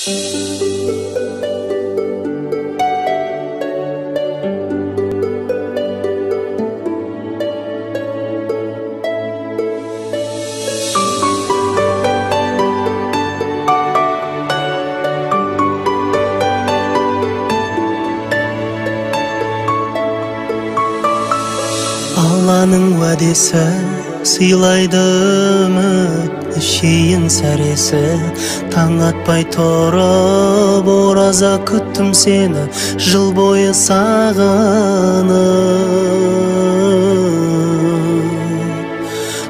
Алланың уәдесі сыйлайды үміт шейін сәресі. Таң атпай тұрып ораза күттім сені, жыл бойы сағынып.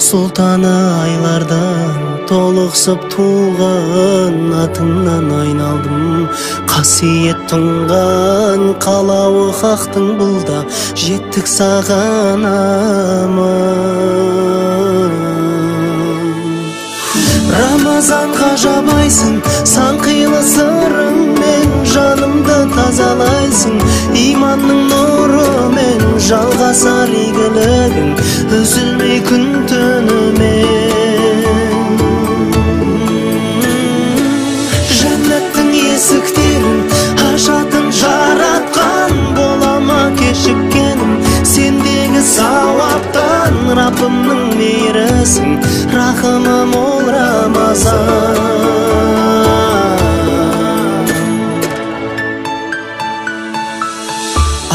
Сұлтаны айлардан толықсып туған атыңнан айналдым. Қасиет тұнған қалауы хақтың бұлда, жеттік саған аман. Рамазан ғажабайсың, сан қилы сырыңмен жанымды тазалайсың. Иманның нұрымен жалғасар игілігің, үзілмей күн түнімен. Жәннаттың есіктерін ашатын жаратқан, болама кешіккенім сендегі сауаптан. Раббымның мейірісің, рахымы мол Рамазан.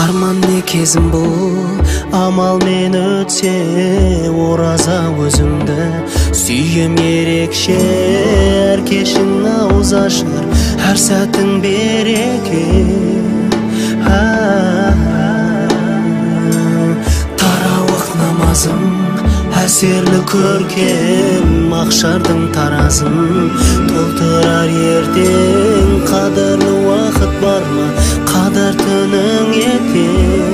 Арман не кезім бұл, амалмен өтсе ораза өзіңді. Сүйем ерекше, әр кешің ауыз ашар, әр сәтің береке. Тарауық намазым әсерлі көркем, мақшардың таразын толтырар ертең. Қадірлі уақыт бар ма, қадір түнің ертең.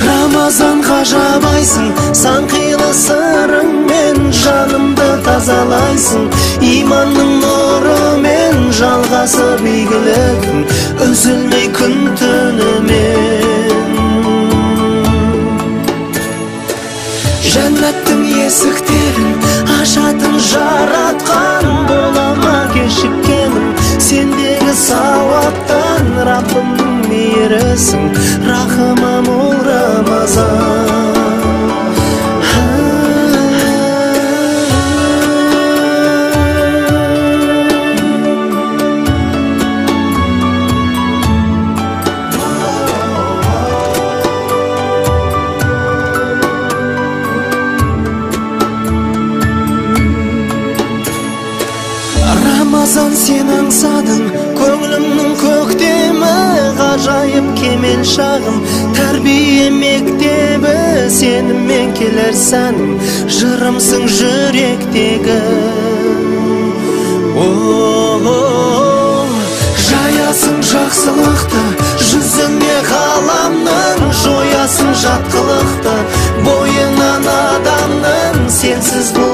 Рамазан ғажабайсың, сан қилы сырыңмен жанымды тазалайсың. Иманның нұрымен жалғасып игілігің, үзілмей күн түнімен. Жәннаттың есіктерін ашатын жаратқан, болама кешіккенім сендегі сауаптан. Раббымның мейірісің, рахымы мол Рамазан. Рамазан сен аңсадың көңілімнің көктемі, ғажайып кемел шағым тәрбие мектебі. Сенімен келер сәнім, жырымсың жүректегі. Жаясың жақсылықты жүзіңе ғаламның, жоясың жат қылықты бойынан адамның. Сенсіз бұл